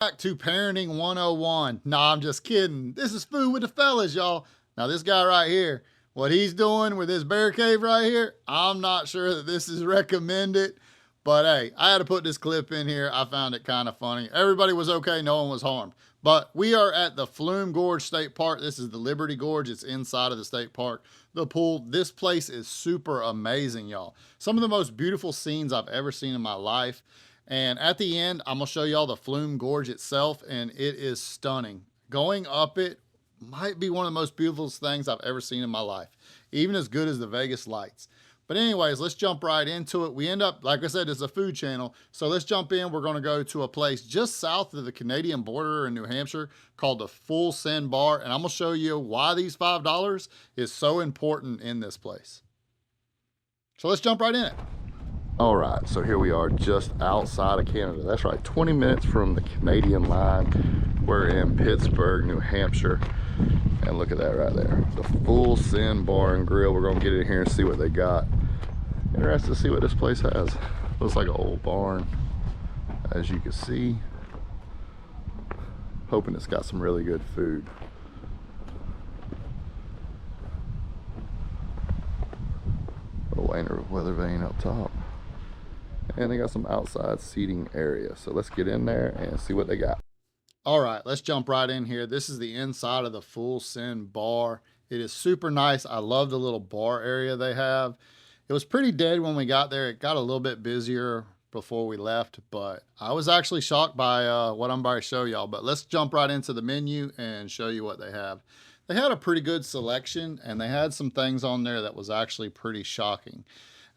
Back to Parenting 101. Nah, I'm just kidding. This is Food with the Fellas, y'all. Now, this guy right here, what he's doing with this bear cave right here, I'm not sure that this is recommended. But hey, I had to put this clip in here. I found it kind of funny. Everybody was okay. No one was harmed. But we are at the Flume Gorge State Park. This is the Liberty Gorge. It's inside of the state park. The pool. This place is super amazing, y'all. Some of the most beautiful scenes I've ever seen in my life. And at the end, I'm going to show y'all the Flume Gorge itself, and it is stunning. Going up it might be one of the most beautiful things I've ever seen in my life, even as good as the Vegas lights. But anyways, let's jump right into it. We end up, like I said, it's a food channel. So let's jump in. We're going to go to a place just south of the Canadian border in New Hampshire called the Full Send Bar. And I'm going to show you why these $5 is so important in this place. So let's jump right in it. All right, so here we are just outside of Canada. That's right, 20 minutes from the Canadian line. We're in Pittsburgh, New Hampshire. And look at that right there. The Full Send Bar and Grill. We're gonna get in here and see what they got. Interested to see what this place has. Looks like an old barn, as you can see. Hoping it's got some really good food. Little weather vane up top. And they got some outside seating area. So let's get in there and see what they got. All right, let's jump right in here. This is the inside of the Full Send Bar. It is super nice. I love the little bar area they have. It was pretty dead when we got there. It got a little bit busier before we left, but I was actually shocked by what I'm about to show y'all. But let's jump right into the menu and show you what they have. They had a pretty good selection, and they had some things on there that was actually pretty shocking.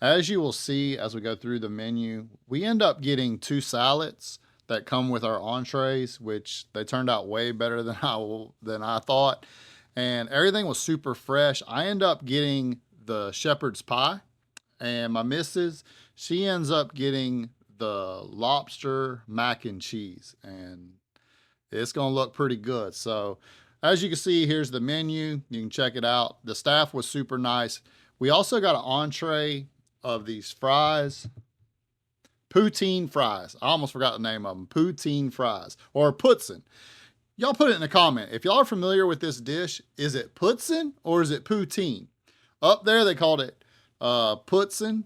As you will see as we go through the menu, we end up getting 2 salads that come with our entrees, which they turned out way better than I thought. And everything was super fresh. I end up getting the shepherd's pie, and my missus, she ends up getting the lobster mac and cheese, and it's gonna look pretty good. So as you can see, here's the menu. You can check it out. The staff was super nice. We also got an entree of these fries, poutine fries. I almost forgot the name of them. Poutine fries or putzin. Y'all put it in the comment. If y'all are familiar with this dish, is it putzin or is it poutine? Up there they called it putzin,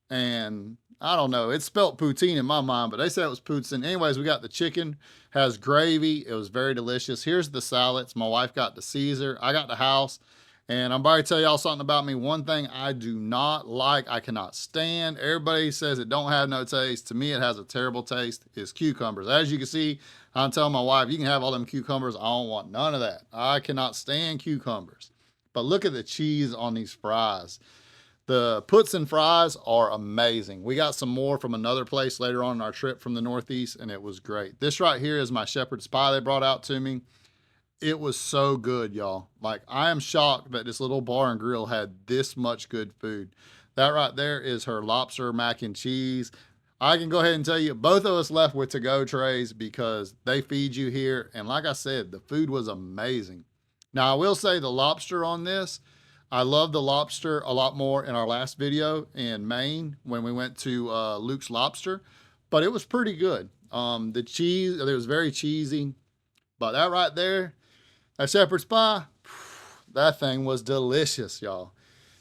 and I don't know. It's spelt poutine in my mind, but they said it was poutine. Anyways, we got the chicken, has gravy. It was very delicious. Here's the salads. My wife got the Caesar. I got the house. And I'm about to tell y'all something about me. One thing I do not like, I cannot stand. Everybody says it don't have no taste. To me, it has a terrible taste. Is cucumbers. As you can see, I'm telling my wife, you can have all them cucumbers. I don't want none of that. I cannot stand cucumbers. But look at the cheese on these fries. The putzin fries are amazing. We got some more from another place later on in our trip from the Northeast, and it was great. This right here is my shepherd's pie they brought out to me. It was so good, y'all. Like, I am shocked that this little bar and grill had this much good food. That right there is her lobster mac and cheese. I can go ahead and tell you, both of us left with to-go trays because they feed you here. And like I said, the food was amazing. Now, I will say the lobster on this, I love the lobster a lot more in our last video in Maine when we went to Luke's Lobster, but it was pretty good. The cheese, it was very cheesy, but that right there, that shepherd's pie, that thing was delicious, y'all.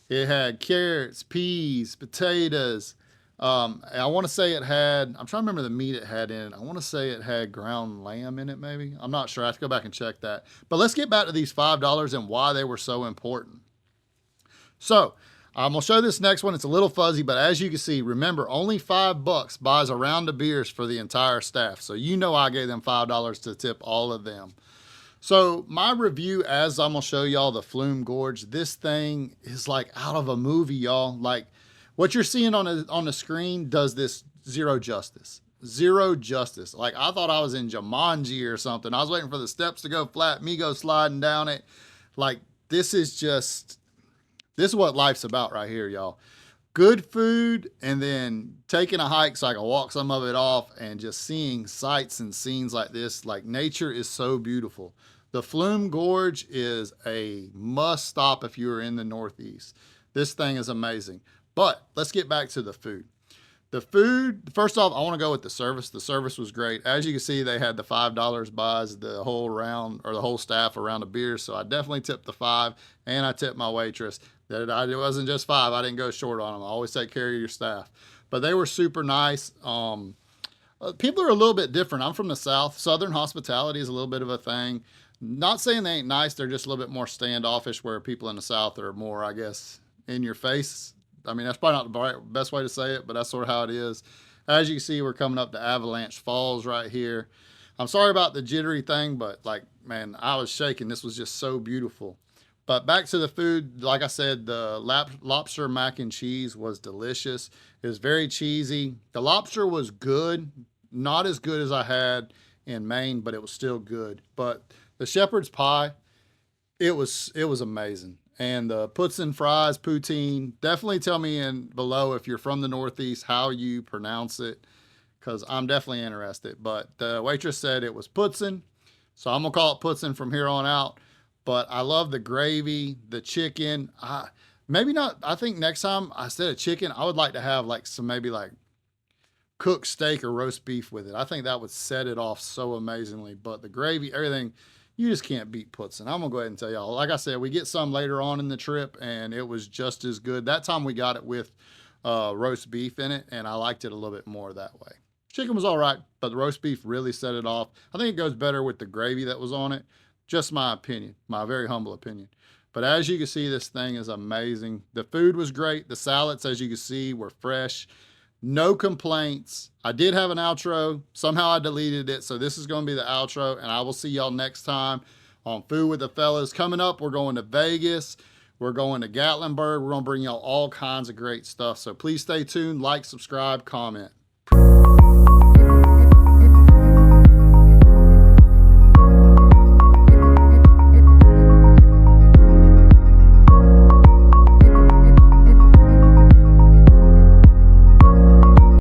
It had carrots, peas, potatoes. I want to say it had, I'm trying to remember the meat it had in it. I want to say it had ground lamb in it, maybe. I'm not sure. I have to go back and check that. But let's get back to these $5 and why they were so important. So I'm going to show this next one. It's a little fuzzy, but as you can see, remember, only $5 buys a round of beers for the entire staff. So you know I gave them $5 to tip all of them. So my review, as I'm gonna show y'all the Flume Gorge, this thing is like out of a movie, y'all. Like what you're seeing on the screen does this zero justice. Zero justice. Like I thought I was in Jumanji or something. I was waiting for the steps to go flat, me go sliding down it. Like this is what life's about right here, y'all. Good food and then taking a hike so I can walk some of it off and just seeing sights and scenes like this. Like nature is so beautiful. The Flume Gorge is a must stop if you're in the Northeast. This thing is amazing. But let's get back to the food. The food, first off, I want to go with the service. The service was great. As you can see, they had the $5 buys the whole round, or the whole staff around a beer. So I definitely tipped the 5, and I tipped my waitress. It wasn't just 5. I didn't go short on them. I always take care of your staff. But they were super nice. People are a little bit different. I'm from the South. Southern hospitality is a little bit of a thing. Not saying they ain't nice. They're just a little bit more standoffish, where people in the South are more, I guess, in your face. I mean, that's probably not the best way to say it, but that's sort of how it is. As you can see, we're coming up to Avalanche Falls right here. I'm sorry about the jittery thing, but like, man, I was shaking. This was just so beautiful. But back to the food, like I said, the lobster mac and cheese was delicious. It was very cheesy. The lobster was good, not as good as I had in Maine, but it was still good. But the shepherd's pie, it was amazing. And the poutine fries, poutine, definitely tell me in below if you're from the Northeast how you pronounce it, because I'm definitely interested. But the waitress said it was poutine, so I'm gonna call it poutine from here on out. But I love the gravy, the chicken. Maybe not. I think next time, instead of chicken, I would like to have like some, maybe like cooked steak or roast beef with it. I think that would set it off so amazingly. But the gravy, everything, you just can't beat poutine. I'm gonna go ahead and tell y'all. Like I said, we get some later on in the trip, and it was just as good. That time we got it with roast beef in it, and I liked it a little bit more that way. Chicken was all right, but the roast beef really set it off. I think it goes better with the gravy that was on it. Just my opinion, my very humble opinion. But as you can see, this thing is amazing. The food was great. The salads, as you can see, were fresh. No complaints. I did have an outro. Somehow I deleted it. So this is going to be the outro, and I will see y'all next time on Food with the Fellas. Coming up, we're going to Vegas. We're going to Gatlinburg. We're going to bring y'all all kinds of great stuff. So please stay tuned, like, subscribe, comment.